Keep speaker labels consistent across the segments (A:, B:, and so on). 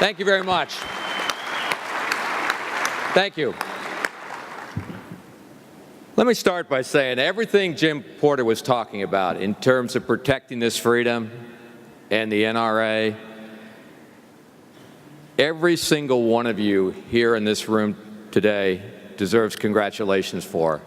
A: Thank you very much. Thank you. Let me start by saying everything Jim Porter was talking about in terms of protecting this freedom and the NRA, every single one of you here in this room today deserves congratulations for.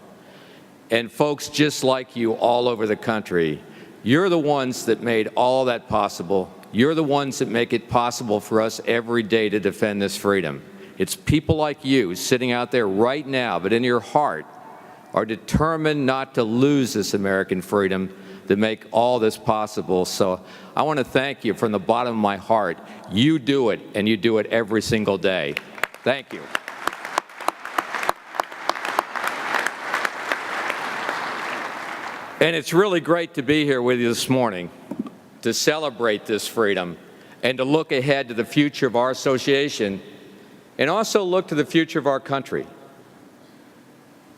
A: And folks just like you all over the country, you're the ones that made all that possible. You're the ones that make it possible for us every day to defend this freedom. It's people like you sitting out there right now, but in your heart, are determined not to lose this American freedom that make all this possible. So I want to thank you from the bottom of my heart. You do it, and you do it every single day. Thank you. And it's really great to be here with you this morning to celebrate this freedom and to look ahead to the future of our association and also look to the future of our country.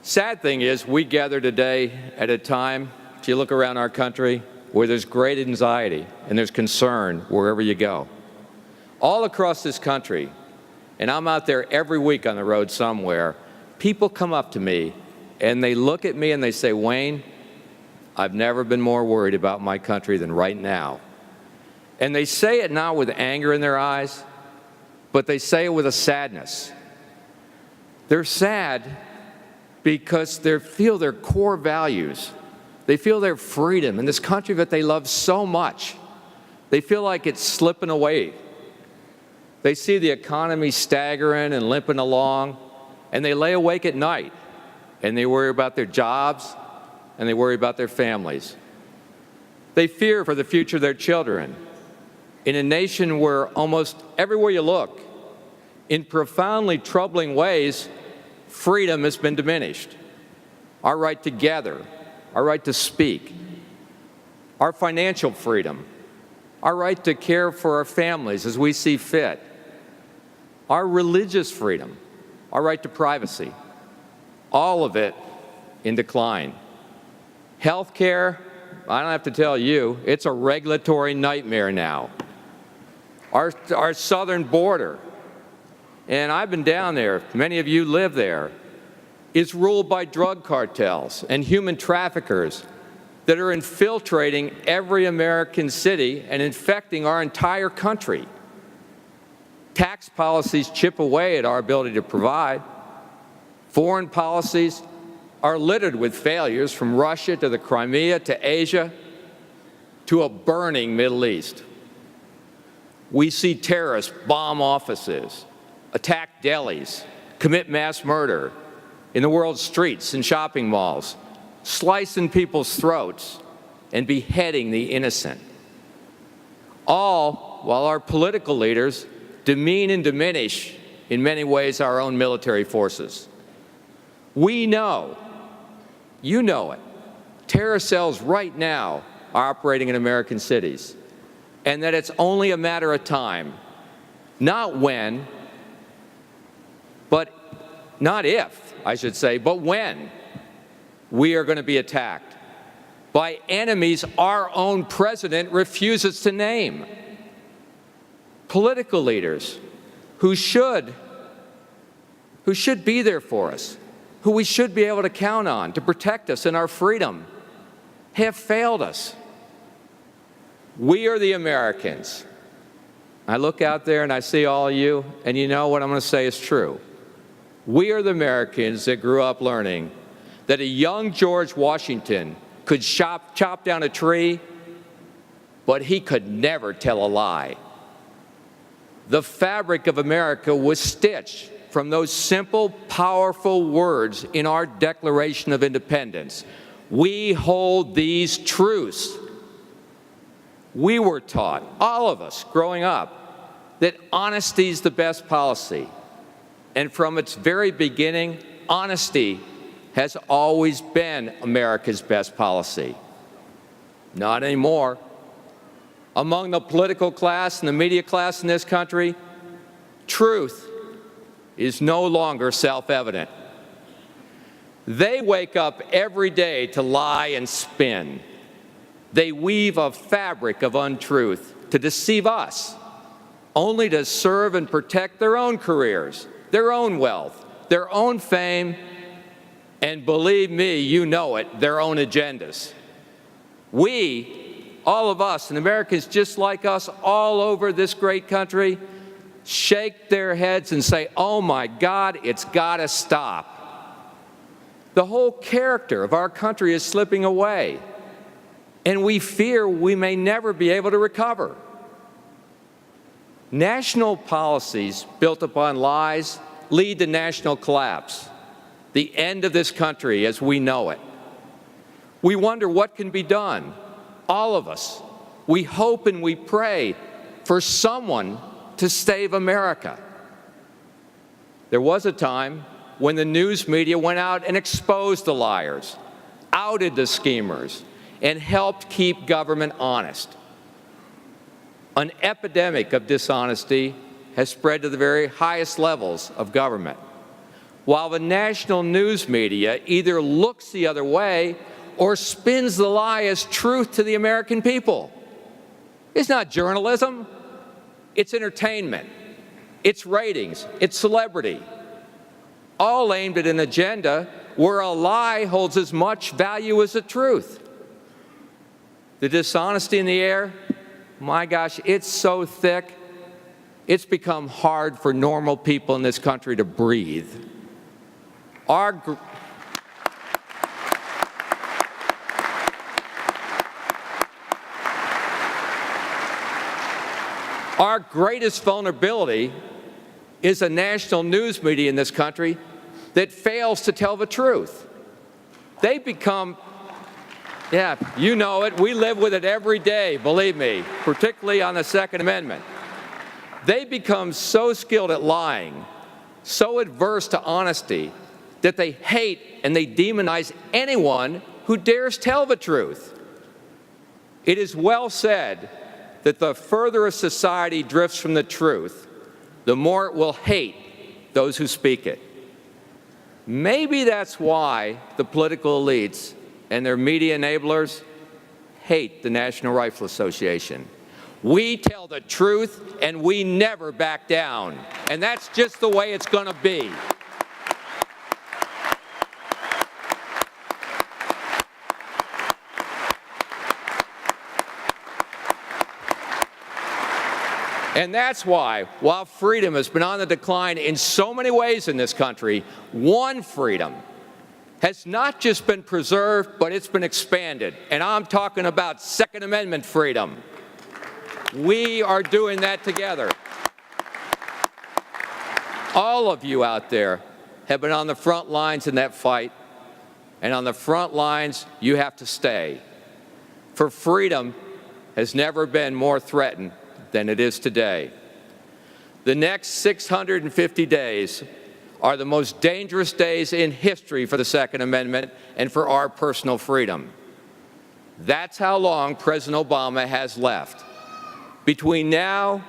A: Sad thing is, we gather today at a time, if you look around our country, where there's great anxiety and there's concern wherever you go. All across this country, and I'm out there every week on the road somewhere, people come up to me and they look at me and they say, Wayne, I've never been more worried about my country than right now. And they say it not with anger in their eyes, but they say it with a sadness. They're sad because they feel their core values. They feel their freedom in this country that they love so much. They feel like it's slipping away. They see the economy staggering and limping along, and they lay awake at night, and they worry about their jobs, and they worry about their families. They fear for the future of their children. In a nation where almost everywhere you look, in profoundly troubling ways, freedom has been diminished. Our right to gather, our right to speak, our financial freedom, our right to care for our families as we see fit, our religious freedom, our right to privacy, all of it in decline. Health care, I don't have to tell you, it's a regulatory nightmare now. Our southern border, and I've been down there, many of you live there, is ruled by drug cartels and human traffickers that are infiltrating every American city and infecting our entire country. Tax policies chip away at our ability to provide. Foreign policies are littered with failures, from Russia to the Crimea to Asia to a burning Middle East. We see terrorists bomb offices, attack delis, commit mass murder in the world's streets and shopping malls, slicing people's throats and beheading the innocent. All while our political leaders demean and diminish, in many ways, our own military forces. We know, you know it, terror cells right now are operating in American cities, and that it's only a matter of time, not when, but not if, I should say, but when we are going to be attacked by enemies our own president refuses to name. Political leaders who should be there for us, who we should be able to count on to protect us and our freedom, have failed us. We are the Americans. I look out there and I see all of you, and you know what I'm going to say is true. We are the Americans that grew up learning that a young George Washington could chop down a tree, but he could never tell a lie. The fabric of America was stitched from those simple, powerful words in our Declaration of Independence. We hold these truths. We were taught, all of us growing up, that honesty is the best policy. And from its very beginning, honesty has always been America's best policy. Not anymore. Among the political class and the media class in this country, truth is no longer self-evident. They wake up every day to lie and spin. They weave a fabric of untruth to deceive us only to serve and protect their own careers, their own wealth, their own fame, and believe me, you know it, their own agendas. We, all of us, and Americans just like us all over this great country, shake their heads and say, oh my God, it's got to stop. The whole character of our country is slipping away, and we fear we may never be able to recover. National policies built upon lies lead to national collapse, the end of this country as we know it. We wonder what can be done. All of us. We hope and we pray for someone to save America. There was a time when the news media went out and exposed the liars, outed the schemers, and helped keep government honest. An epidemic of dishonesty has spread to the very highest levels of government, while the national news media either looks the other way or spins the lie as truth to the American people. It's not journalism. It's entertainment. It's ratings. It's celebrity. All aimed at an agenda where a lie holds as much value as the truth. The dishonesty in the air, my gosh, it's so thick, it's become hard for normal people in this country to breathe. Our greatest vulnerability is a national news media in this country that fails to tell the truth. They become, yeah, you know it, we live with it every day, believe me, particularly on the Second Amendment. They become so skilled at lying, so adverse to honesty, that they hate and they demonize anyone who dares tell the truth. It is well said that the further a society drifts from the truth, the more it will hate those who speak it. Maybe that's why the political elites and their media enablers hate the National Rifle Association. We tell the truth and we never back down. And that's just the way it's going to be. And that's why, while freedom has been on the decline in so many ways in this country, one freedom has not just been preserved, but it's been expanded. And I'm talking about Second Amendment freedom. We are doing that together. All of you out there have been on the front lines in that fight, and on the front lines, you have to stay. For freedom has never been more threatened than it is today. The next 650 days are the most dangerous days in history for the Second Amendment and for our personal freedom. That's how long President Obama has left. Between now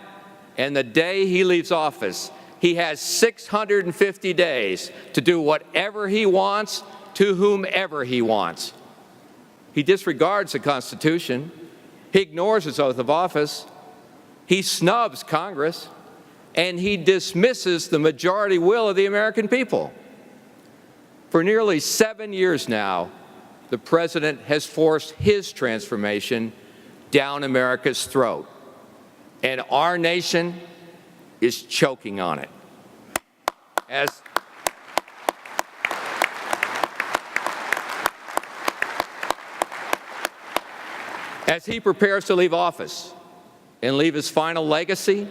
A: and the day he leaves office, he has 650 days to do whatever he wants to whomever he wants. He disregards the Constitution. He ignores his oath of office. He snubs Congress, and he dismisses the majority will of the American people. For nearly 7 years now, the President has forced his transformation down America's throat, and our nation is choking on it. As he prepares to leave office and leave his final legacy,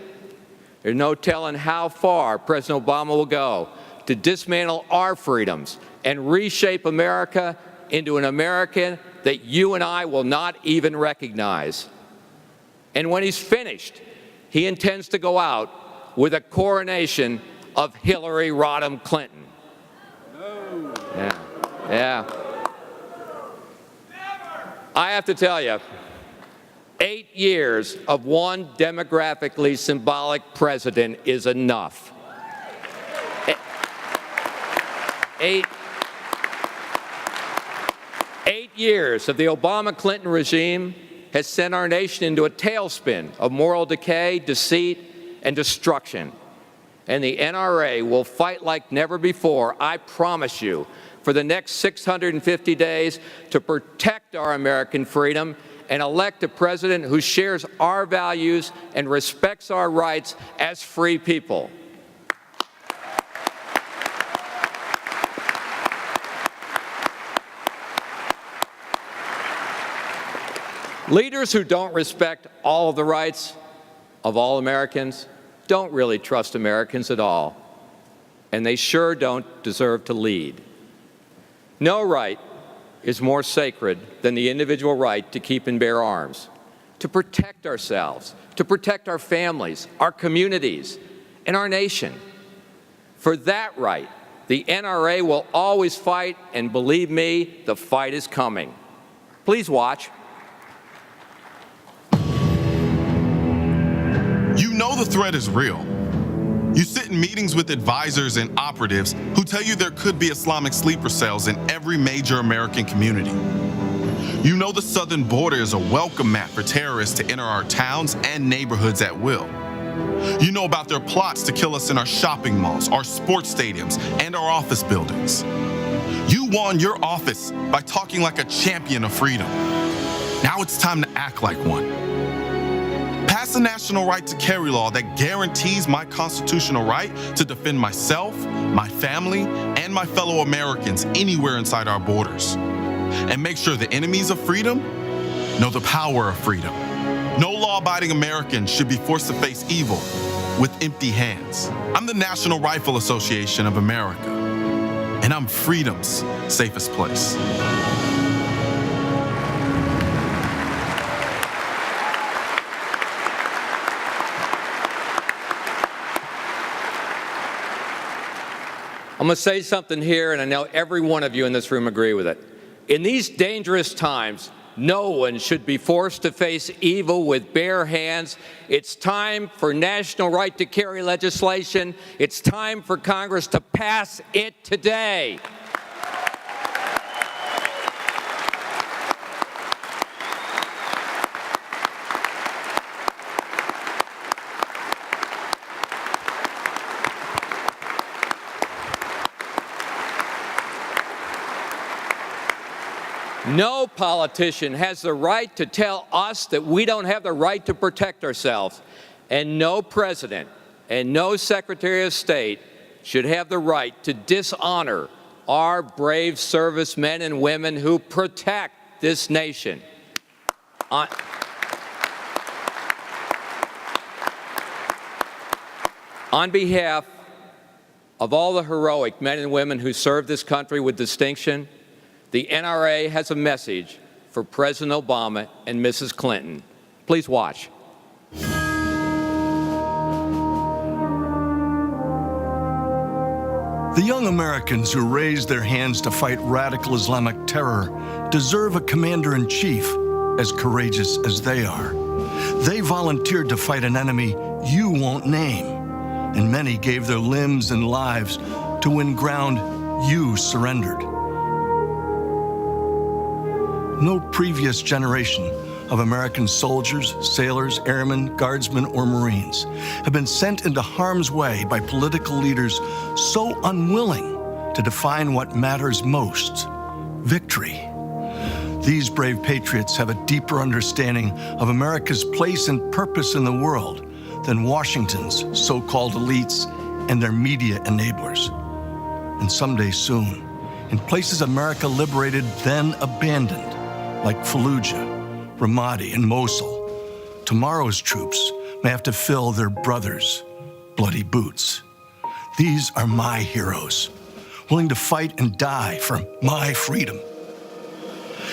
A: there's no telling how far President Obama will go to dismantle our freedoms and reshape America into an America that you and I will not even recognize. And when he's finished, he intends to go out with a coronation of Hillary Rodham Clinton. No. Yeah. I have to tell you, 8 years of one demographically symbolic president is enough. 8 years of the Obama-Clinton regime has sent our nation into a tailspin of moral decay, deceit, and destruction. And the NRA will fight like never before, I promise you, for the next 650 days to protect our American freedom and elect a president who shares our values and respects our rights as free people. Leaders who don't respect all of the rights of all Americans don't really trust Americans at all, and they sure don't deserve to lead. No right is more sacred than the individual right to keep and bear arms, to protect ourselves, to protect our families, our communities, and our nation. For that right, the NRA will always fight, and believe me, the fight is coming. Please watch.
B: You know the threat is real. You sit in meetings with advisors and operatives who tell you there could be Islamic sleeper cells in every major American community. You know the southern border is a welcome mat for terrorists to enter our towns and neighborhoods at will. You know about their plots to kill us in our shopping malls, our sports stadiums, and our office buildings. You won your office by talking like a champion of freedom. Now it's time to act like one. Pass a national right to carry law that guarantees my constitutional right to defend myself, my family, and my fellow Americans anywhere inside our borders. And make sure the enemies of freedom know the power of freedom. No law-abiding American should be forced to face evil with empty hands. I'm the National Rifle Association of America, and I'm freedom's safest place.
A: I'm going to say something here, and I know every one of you in this room agree with it. In these dangerous times, no one should be forced to face evil with bare hands. It's time for national right to carry legislation. It's time for Congress to pass it today. No politician has the right to tell us that we don't have the right to protect ourselves, and no president and no Secretary of State should have the right to dishonor our brave servicemen and women who protect this nation. On behalf of all the heroic men and women who serve this country with distinction, the NRA has a message for President Obama and Mrs. Clinton. Please watch.
C: The young Americans who raised their hands to fight radical Islamic terror deserve a commander-in-chief as courageous as they are. They volunteered to fight an enemy you won't name, and many gave their limbs and lives to win ground you surrendered. No previous generation of American soldiers, sailors, airmen, guardsmen, or Marines have been sent into harm's way by political leaders so unwilling to define what matters most: victory. These brave patriots have a deeper understanding of America's place and purpose in the world than Washington's so-called elites and their media enablers. And someday soon, in places America liberated then abandoned, like Fallujah, Ramadi, and Mosul, tomorrow's troops may have to fill their brothers' bloody boots. These are my heroes, willing to fight and die for my freedom.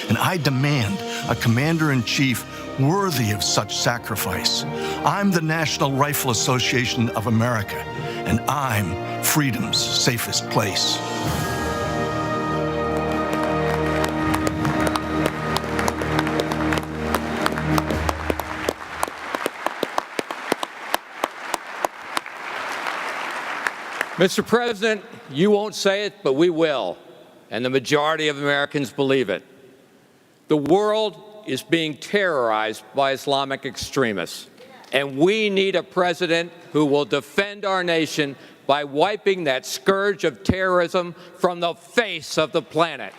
C: And I demand a commander-in-chief worthy of such sacrifice. I'm the National Rifle Association of America, and I'm freedom's safest place.
A: Mr. President, you won't say it, but we will, and the majority of Americans believe it. The world is being terrorized by Islamic extremists. And we need a president who will defend our nation by wiping that scourge of terrorism from the face of the planet.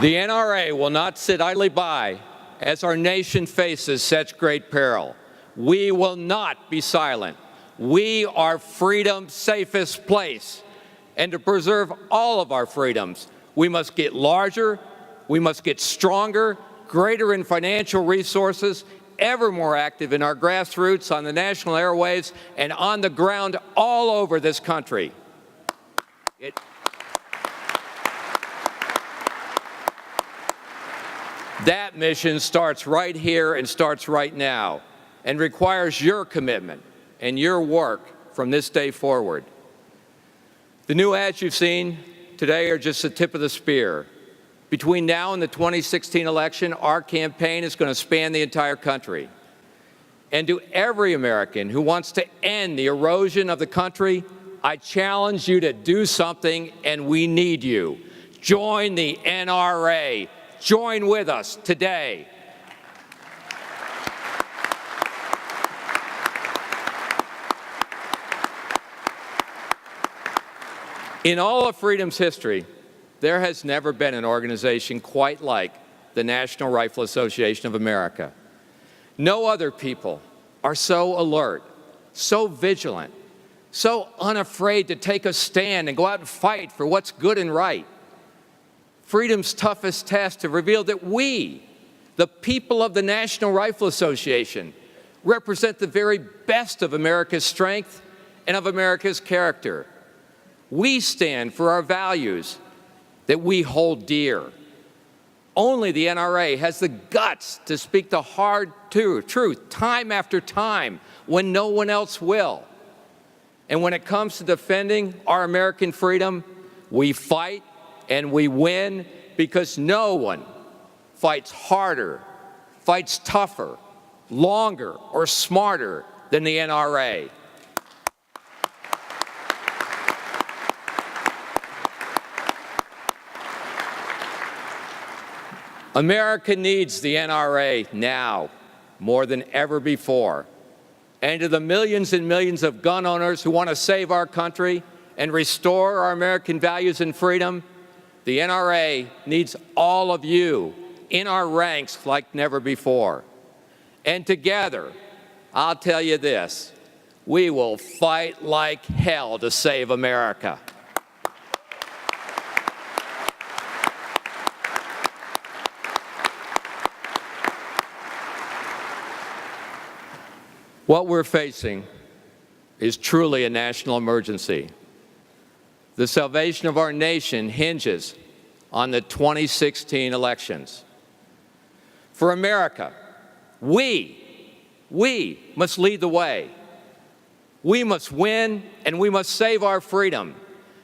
A: The NRA will not sit idly by as our nation faces such great peril. We will not be silent. We are freedom's safest place. And to preserve all of our freedoms, we must get larger, we must get stronger, greater in financial resources, ever more active in our grassroots, on the national airwaves, and on the ground all over this country. That mission starts right here and starts right now and requires your commitment and your work from this day forward. The new ads you've seen today are just the tip of the spear. Between now and the 2016 election, our campaign is going to span the entire country. And to every American who wants to end the erosion of the country, I challenge you to do something, and we need you. Join the NRA. Join with us today. In all of freedom's history, there has never been an organization quite like the National Rifle Association of America. No other people are so alert, so vigilant, so unafraid to take a stand and go out and fight for what's good and right. Freedom's toughest test have revealed that we, the people of the National Rifle Association, represent the very best of America's strength and of America's character. We stand for our values that we hold dear. Only the NRA has the guts to speak the hard truth time after time when no one else will. And when it comes to defending our American freedom, we fight and we win because no one fights harder, fights tougher, longer, or smarter than the NRA. America needs the NRA now more than ever before. And to the millions and millions of gun owners who want to save our country and restore our American values and freedom, the NRA needs all of you in our ranks like never before. And together, I'll tell you this, we will fight like hell to save America. What we're facing is truly a national emergency. The salvation of our nation hinges on the 2016 elections. For America, we must lead the way. We must win, and we must save our freedom.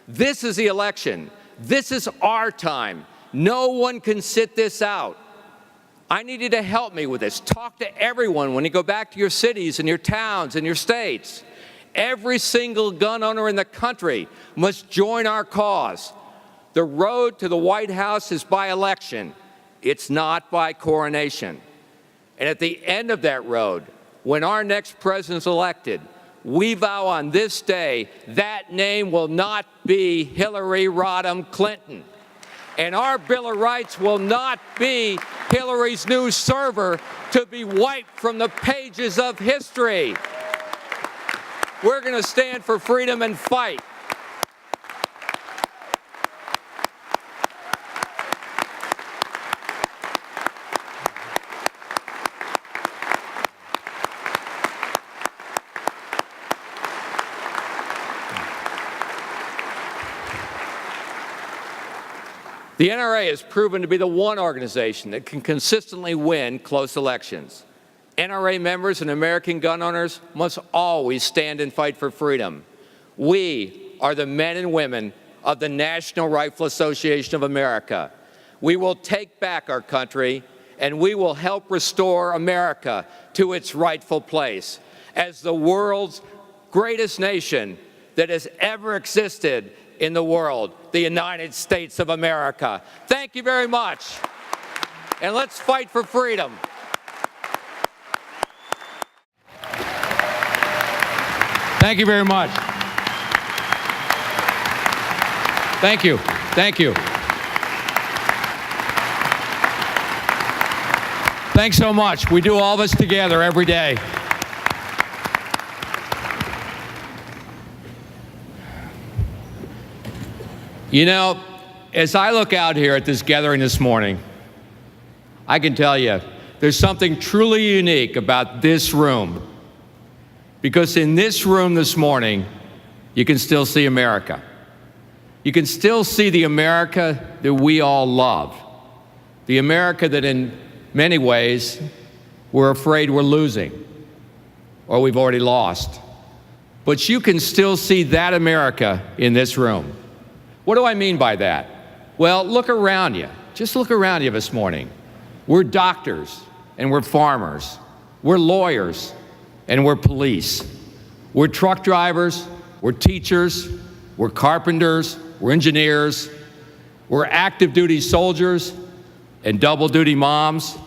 A: This is the election. This is our time. No one can sit this out. I need you to help me with this. Talk to everyone when you go back to your cities and your towns and your states. Every single gun owner in the country must join our cause. The road to the White House is by election. It's not by coronation. And at the end of that road, when our next president is elected, we vow on this day that name will not be Hillary Rodham Clinton. And our Bill of Rights will not be Hillary's new server to be wiped from the pages of history. We're going to stand for freedom and fight. The NRA has proven to be the one organization that can consistently win close elections. NRA members and American gun owners must always stand and fight for freedom. We are the men and women of the National Rifle Association of America. We will take back our country, and we will help restore America to its rightful place as the world's greatest nation that has ever existed in the world, the United States of America. Thank you very much, and let's fight for freedom.
D: Thank you very much. Thank you. Thank you. Thanks so much. We do all this together every day. You know, as I look out here at this gathering this morning, I can tell you there's something truly unique about this room. Because in this room this morning, you can still see America. You can still see the America that we all love. The America that in many ways we're afraid we're losing or we've already lost. But you can still see that America in this room. What do I mean by that? Well, look around you. Just look around you this morning. We're doctors and we're farmers. We're lawyers and we're police. We're truck drivers, we're teachers, we're carpenters, we're engineers, we're active duty soldiers and double duty moms.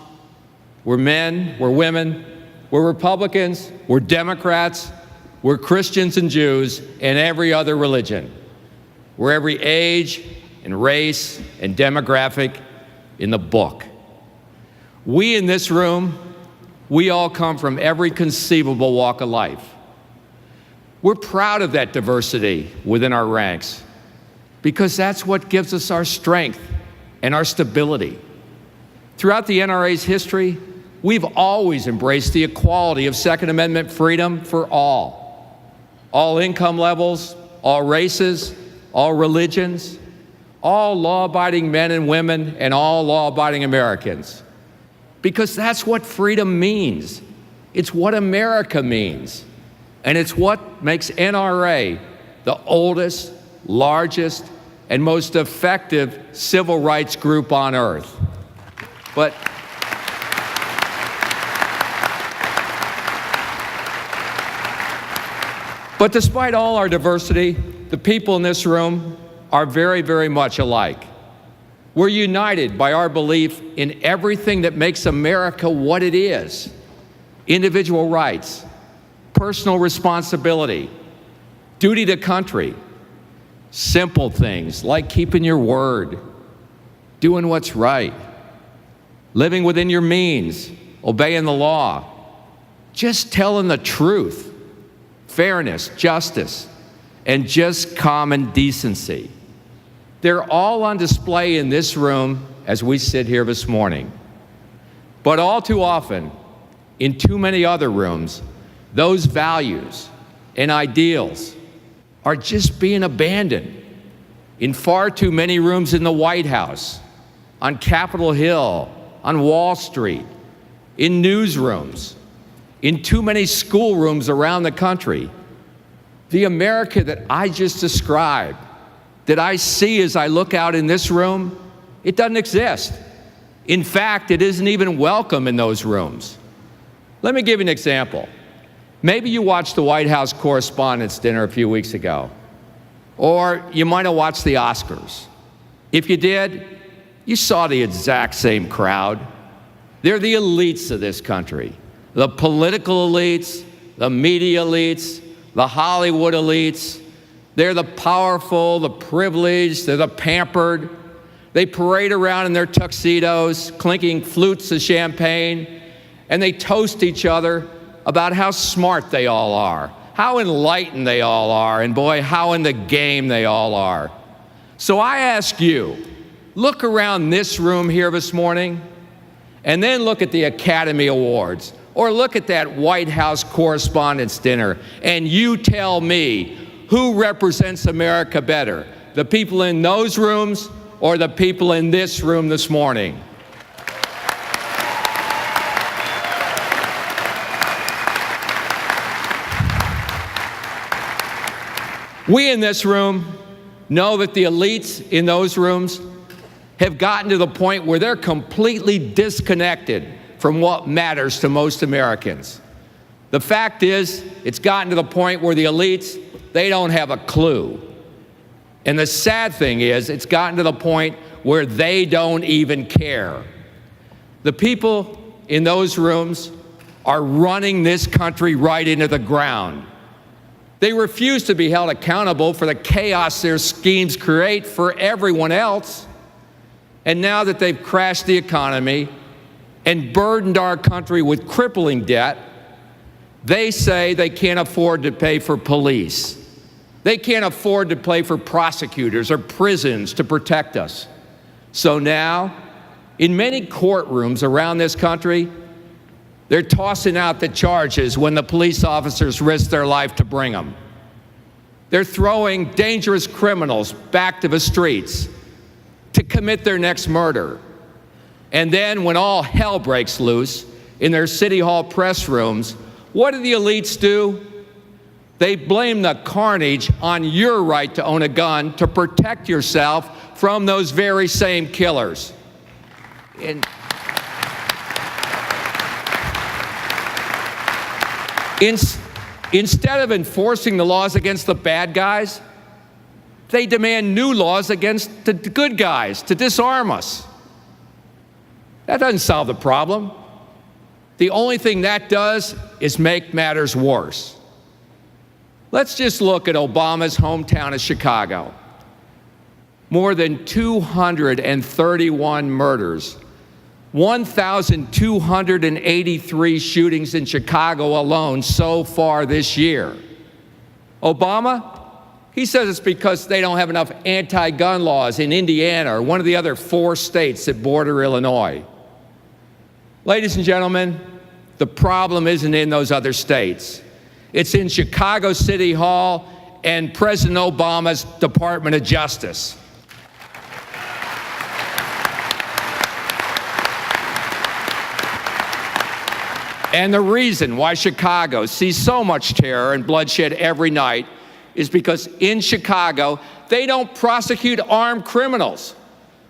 D: We're men, we're women, we're Republicans, we're Democrats, we're Christians and Jews, and every other religion. We're every age and race and demographic in the book. We in this room, we all come from every conceivable walk of life. We're proud of that diversity within our ranks because that's what gives us our strength and our stability. Throughout the NRA's history, we've always embraced the equality of Second Amendment freedom for all income levels, all races, all religions, all law-abiding men and women, and all law-abiding Americans. Because that's what freedom means. It's what America means. And it's what makes NRA the oldest, largest, and most effective civil rights group on earth. But despite all our diversity, the people in this room are very, very much alike. We're united by our belief in everything that makes America what it is: individual rights, personal responsibility, duty to country, simple things like keeping your word, doing what's right, living within your means, obeying the law, just telling the truth, fairness, justice, and just common decency. They're all on display in this room as we sit here this morning. But all too often, in too many other rooms, those values and ideals are just being abandoned in far too many rooms in the White House, on Capitol Hill, on Wall Street, in newsrooms, in too many schoolrooms around the country. The America that I just described, that I see as I look out in this room, it doesn't exist. In fact, it isn't even welcome in those rooms. Let me give you an example. Maybe you watched the White House Correspondents' Dinner a few weeks ago, or you might have watched the Oscars. If you did, you saw the exact same crowd. They're the elites of this country, the political elites, the media elites, the Hollywood elites. They're the powerful, the privileged, they're the pampered. They parade around in their tuxedos, clinking flutes of champagne, and they toast each other about how smart they all are, how enlightened they all are, and boy, how in the game they all are. So I ask you, look around this room here this morning, and then look at the Academy Awards, or look at that White House Correspondents' Dinner, and you tell me who represents America better, the people in those rooms or the people in this room this morning? We in this room know that the elites in those rooms, have gotten to the point where they're completely disconnected from what matters to most Americans. The fact is, it's gotten to the point where the elites, they don't have a clue. And the sad thing is, it's gotten to the point where they don't even care. The people in those rooms are running this country right into the ground. They refuse to be held accountable for the chaos their schemes create for everyone else. And now that they've crashed the economy and burdened our country with crippling debt, they say they can't afford to pay for police. They can't afford to pay for prosecutors or prisons to protect us. So now, in many courtrooms around this country, they're tossing out the charges when the police officers risk their life to bring them. They're throwing dangerous criminals back to the streets to commit their next murder. And then when all hell breaks loose in their City Hall press rooms, what do the elites do? They blame the carnage on your right to own a gun to protect yourself from those very same killers. Instead of enforcing the laws against the bad guys, they demand new laws against the good guys to disarm us. That doesn't solve the problem. The only thing that does is make matters worse. Let's just look at Obama's hometown of Chicago. More than 231 murders, 1,283 shootings in Chicago alone so far this year. Obama, he says it's because they don't have enough anti-gun laws in Indiana or one of the other 4 states that border Illinois. Ladies and gentlemen, the problem isn't in those other states. It's in Chicago City Hall and President Obama's Department of Justice. And the reason why Chicago sees so much terror and bloodshed every night is because in Chicago, they don't prosecute armed criminals.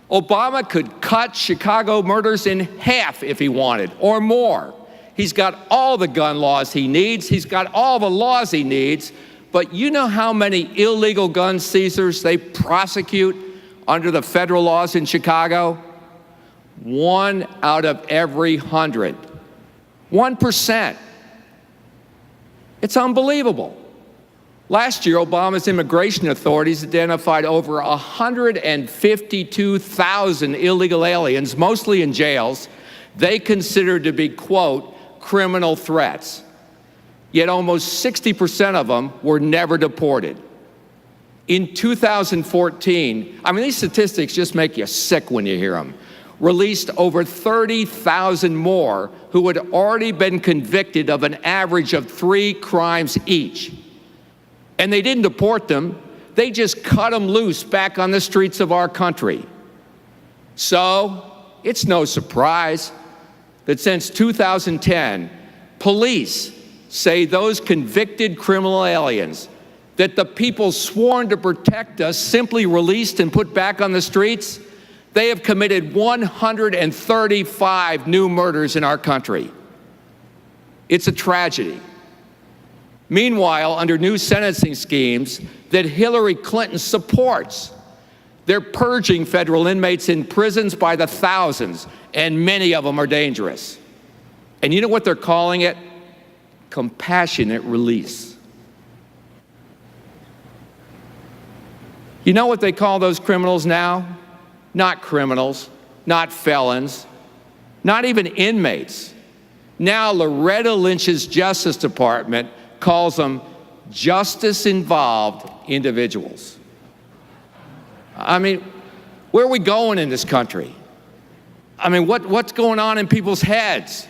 D: Obama could cut Chicago murders in half if he wanted, or more. He's got all the gun laws he needs. He's got all the laws he needs. But you know how many illegal gun seizures they prosecute under the federal laws in Chicago? 1 out of every 100. 1%. It's unbelievable. Last year, Obama's immigration authorities identified over 152,000 illegal aliens, mostly in jails, they considered to be, quote, criminal threats. Yet almost 60% of them were never deported. In 2014, these statistics just make you sick when you hear them, released over 30,000 more who had already been convicted of an average of 3 crimes each. And they didn't deport them, they just cut them loose back on the streets of our country. So, it's no surprise that since 2010, police say those convicted criminal aliens that the people sworn to protect us simply released and put back on the streets, they have committed 135 new murders in our country. It's a tragedy. Meanwhile, under new sentencing schemes that Hillary Clinton supports, they're purging federal inmates in prisons by the thousands, and many of them are dangerous. And you know what they're calling it? Compassionate release. You know what they call those criminals now? Not criminals, not felons, not even inmates. Now Loretta Lynch's Justice Department calls them justice-involved individuals. Where are we going in this country? What's going on in people's heads?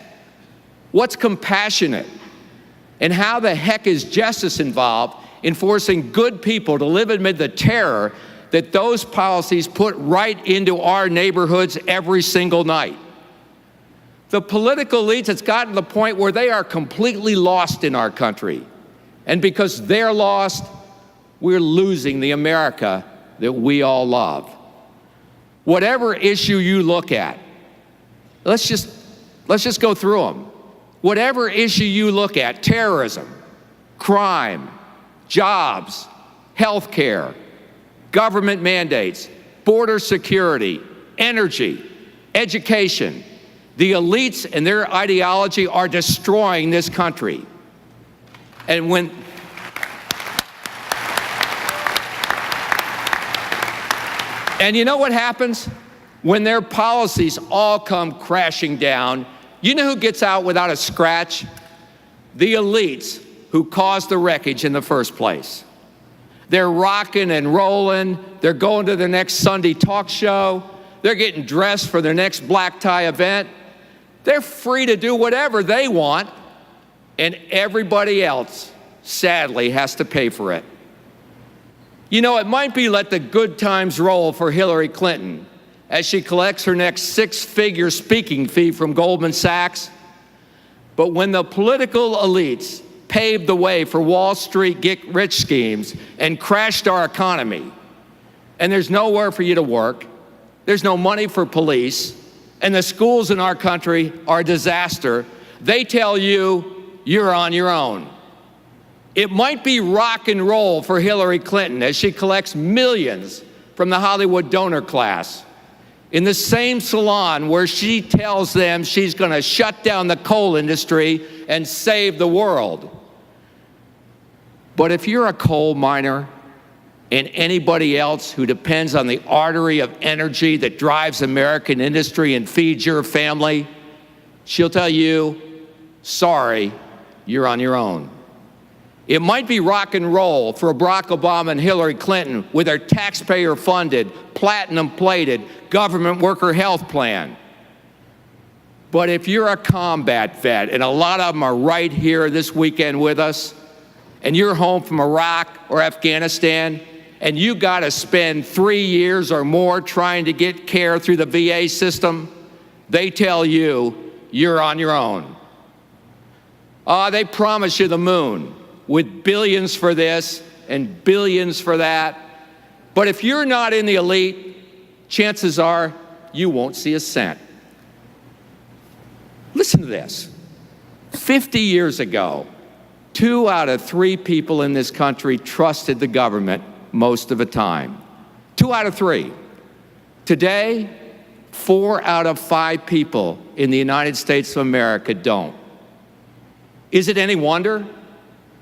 D: What's compassionate? And how the heck is justice involved in forcing good people to live amid the terror that those policies put right into our neighborhoods every single night? The political elites, it's gotten to the point where they are completely lost in our country. And because they're lost, we're losing the America that we all love. Whatever issue you look at, let's just go through them. Whatever issue you look at, terrorism, crime, jobs, health care, government mandates, border security, energy, education, the elites and their ideology are destroying this country. And you know what happens? When their policies all come crashing down, you know who gets out without a scratch? The elites who caused the wreckage in the first place. They're rocking and rolling. They're going to their next Sunday talk show. They're getting dressed for their next black tie event. They're free to do whatever they want, and everybody else, sadly, has to pay for it. You know, it might be let the good times roll for Hillary Clinton as she collects her next six-figure speaking fee from Goldman Sachs. But when the political elites paved the way for Wall Street get-rich schemes and crashed our economy, and there's nowhere for you to work, there's no money for police, and the schools in our country are a disaster, they tell you you're on your own. It might be rock and roll for Hillary Clinton as she collects millions from the Hollywood donor class in the same salon where she tells them she's going to shut down the coal industry and save the world. But if you're a coal miner and anybody else who depends on the artery of energy that drives American industry and feeds your family, she'll tell you, sorry, you're on your own. It might be rock and roll for Barack Obama and Hillary Clinton with their taxpayer-funded, platinum-plated government worker health plan. But if you're a combat vet, and a lot of them are right here this weekend with us, and you're home from Iraq or Afghanistan, and you got to spend 3 years or more trying to get care through the VA system, they tell you you're on your own. They promise you the moon with billions for this and billions for that. But if you're not in the elite, chances are you won't see a cent. Listen to this. 50 years ago, 2 out of 3 people in this country trusted the government most of the time. 2 out of 3. Today, 4 out of 5 people in the United States of America don't. Is it any wonder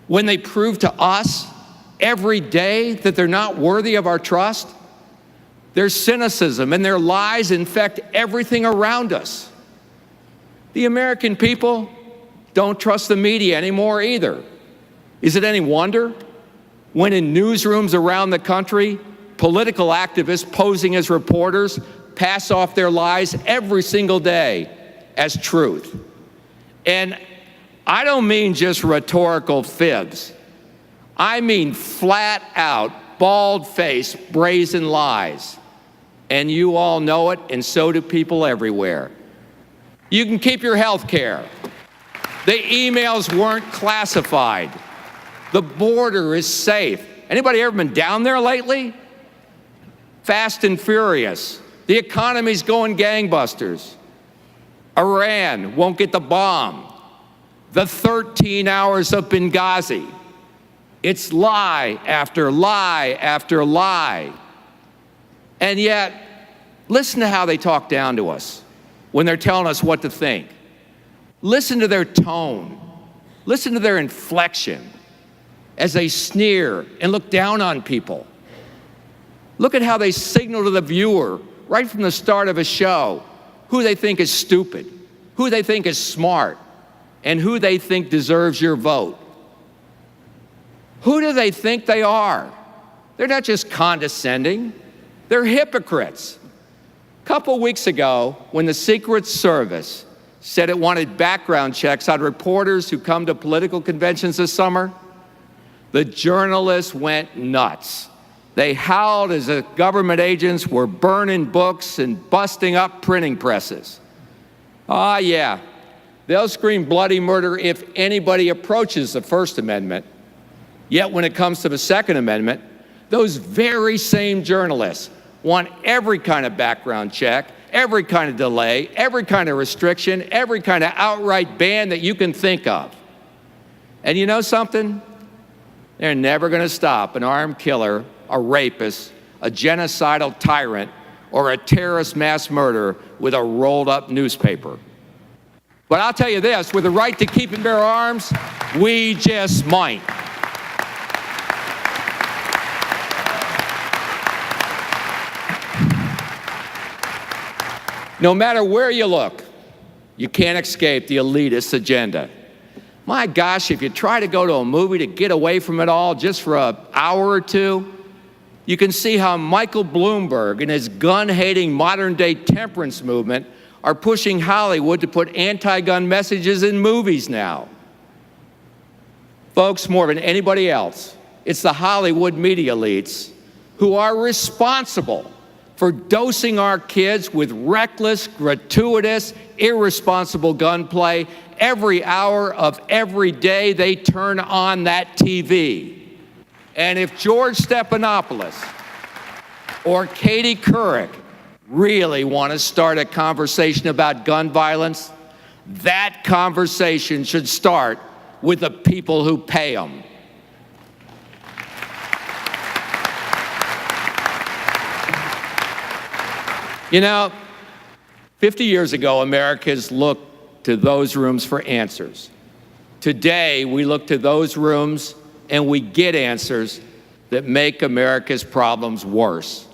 D: when they prove to us every day that they're not worthy of our trust? Their cynicism and their lies infect everything around us. The American people don't trust the media anymore either. Is it any wonder when in newsrooms around the country, political activists posing as reporters pass off their lies every single day as truth? And I don't mean just rhetorical fibs. I mean flat out, bald-faced, brazen lies. And you all know it, and so do people everywhere. You can keep your health care. The emails weren't classified. The border is safe. Anybody ever been down there lately? Fast and furious. The economy's going gangbusters. Iran won't get the bomb. The 13 hours of Benghazi. It's lie after lie after lie. And yet, listen to how they talk down to us when they're telling us what to think. Listen to their tone. Listen to their inflection as they sneer and look down on people. Look at how they signal to the viewer right from the start of a show who they think is stupid, who they think is smart, and who they think deserves your vote. Who do they think they are? They're not just condescending, they're hypocrites. A couple weeks ago, when the Secret Service said it wanted background checks on reporters who come to political conventions this summer, the journalists went nuts. They howled as the government agents were burning books and busting up printing presses. Yeah, they'll scream bloody murder if anybody approaches the First Amendment. Yet when it comes to the Second Amendment, those very same journalists want every kind of background check, every kind of delay, every kind of restriction, every kind of outright ban that you can think of. And you know something? They're never going to stop an armed killer, a rapist, a genocidal tyrant, or a terrorist mass murderer with a rolled-up newspaper. But I'll tell you this, with the right to keep and bear arms, we just might. No matter where you look, you can't escape the elitist agenda. My gosh, if you try to go to a movie to get away from it all just for an hour or two, you can see how Michael Bloomberg and his gun-hating modern-day temperance movement are pushing Hollywood to put anti-gun messages in movies now. Folks, more than anybody else, it's the Hollywood media elites who are responsible for dosing our kids with reckless, gratuitous, irresponsible gunplay every hour of every day they turn on that TV. And if George Stephanopoulos or Katie Couric really want to start a conversation about gun violence, that conversation should start with the people who pay them. You know, 50 years ago, Americans looked to those rooms for answers. Today, we look to those rooms and we get answers that make America's problems worse.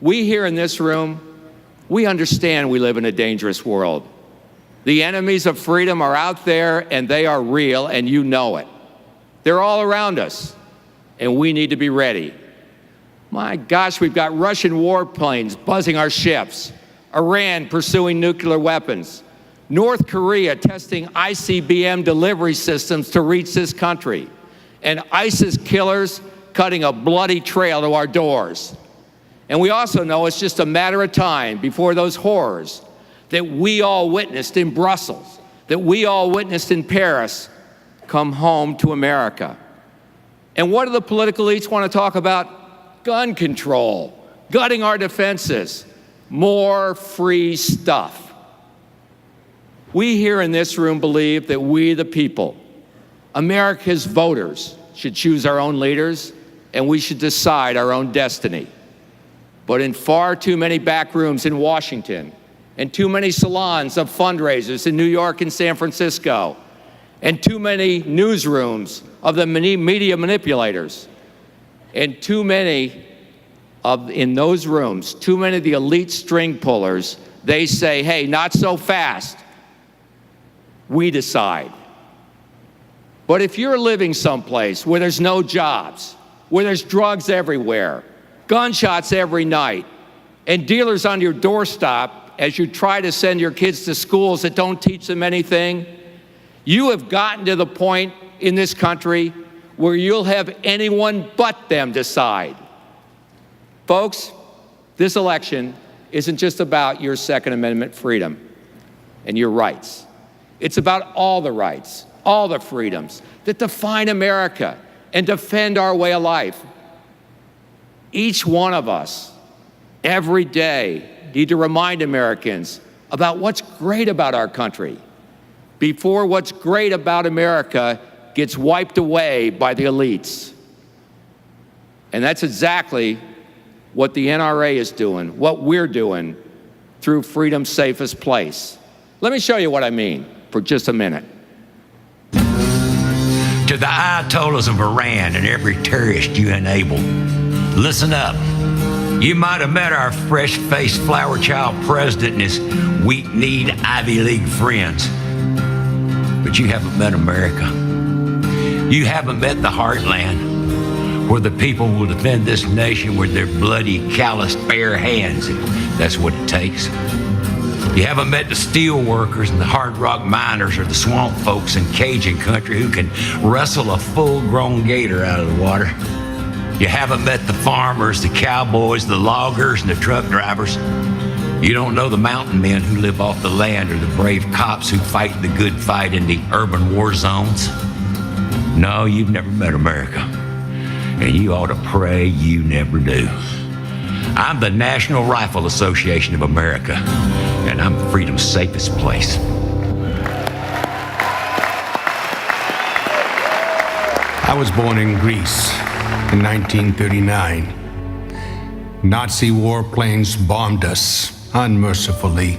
D: We here in this room, we understand we live in a dangerous world. The enemies of freedom are out there and they are real, and you know it. They're all around us, and we need to be ready. My gosh, we've got Russian warplanes buzzing our ships, Iran pursuing nuclear weapons, North Korea testing ICBM delivery systems to reach this country, and ISIS killers cutting a bloody trail to our doors. And we also know it's just a matter of time before those horrors that we all witnessed in Brussels, that we all witnessed in Paris, come home to America. And what do the political elites want to talk about? Gun control, gutting our defenses, more free stuff. We here in this room believe that we, the people, America's voters, should choose our own leaders, and we should decide our own destiny. But in far too many back rooms in Washington, and too many salons of fundraisers in New York and San Francisco, and too many newsrooms of the media manipulators, and too many in those rooms, too many of the elite string pullers, they say, hey, not so fast. We decide. But if you're living someplace where there's no jobs, where there's drugs everywhere, gunshots every night, and dealers on your doorstep as you try to send your kids to schools that don't teach them anything, you have gotten to the point in this country where you'll have anyone but them decide. Folks, this election isn't just about your Second Amendment freedom and your rights. It's about all the rights, all the freedoms that define America and defend our way of life. Each one of us, every day, need to remind Americans about what's great about our country before what's great about America gets wiped away by the elites. And that's exactly what the NRA is doing, what we're doing through Freedom's Safest Place. Let me show you what I mean for just a minute.
E: To the Ayatollahs of Iran and every terrorist you enable, listen up. You might have met our fresh-faced flower child president and his weak-kneed Ivy League friends, but you haven't met America. You haven't met the heartland, where the people will defend this nation with their bloody, calloused, bare hands, if that's what it takes. You haven't met the steel workers and the hard rock miners or the swamp folks in Cajun country who can wrestle a full-grown gator out of the water. You haven't met the farmers, the cowboys, the loggers, and the truck drivers. You don't know the mountain men who live off the land or the brave cops who fight the good fight in the urban war zones. No, you've never met America, and you ought to pray you never do. I'm the National Rifle Association of America, and I'm freedom's safest place.
F: I was born in Greece in 1939. Nazi warplanes bombed us unmercifully.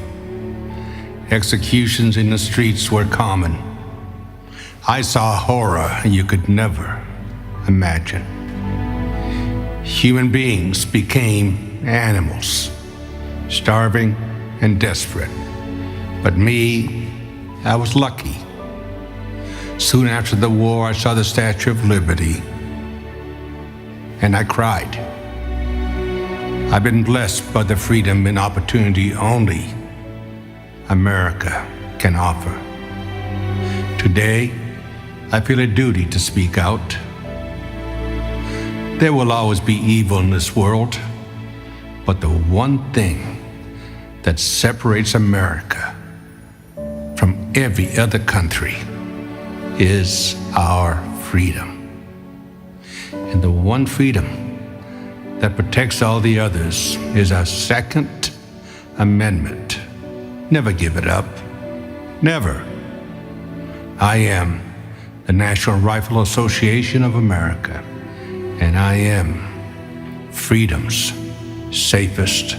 F: Executions in the streets were common. I saw horror you could never imagine. Human beings became animals, starving and desperate. But me, I was lucky. Soon after the war, I saw the Statue of Liberty, and I cried. I've been blessed by the freedom and opportunity only America can offer. Today, I feel a duty to speak out. There will always be evil in this world, but the one thing that separates America from every other country is our freedom. And the one freedom that protects all the others is our Second Amendment. Never give it up. Never. I am the National Rifle Association of America, and I am freedom's safest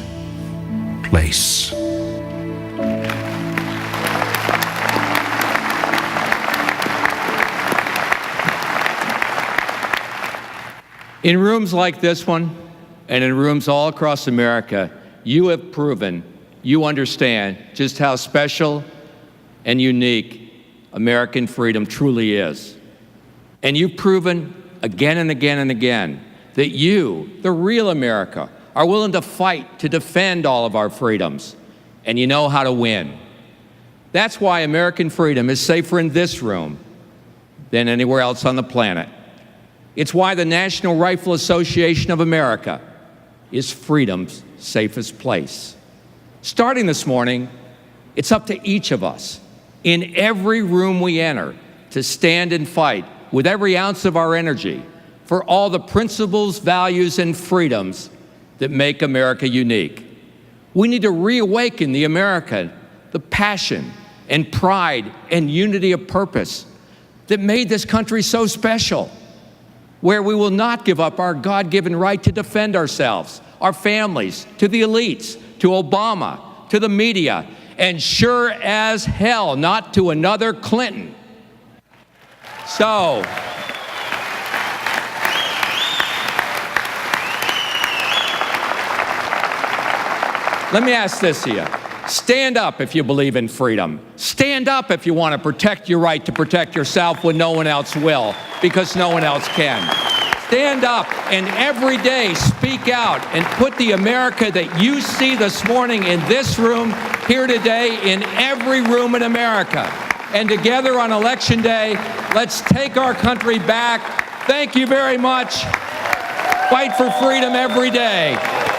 F: place.
D: In rooms like this one, and in rooms all across America, you have proven you understand just how special and unique American freedom truly is. And you've proven again and again and again that you, the real America, are willing to fight to defend all of our freedoms, and you know how to win. That's why American freedom is safer in this room than anywhere else on the planet. It's why the National Rifle Association of America is freedom's safest place. Starting this morning, it's up to each of us in every room we enter to stand and fight with every ounce of our energy for all the principles, values, and freedoms that make America unique. We need to reawaken the America, the passion and pride and unity of purpose that made this country so special, where we will not give up our God-given right to defend ourselves, our families, to the elites, to Obama, to the media, and sure as hell not to another Clinton. So, let me ask this of you. Stand up if you believe in freedom. Stand up if you want to protect your right to protect yourself when no one else will, because no one else can. Stand up and every day speak out and put the America that you see this morning in this room, here today, in every room in America. And together on Election Day, let's take our country back. Thank you very much. Fight for freedom every day.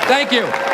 D: Thank you.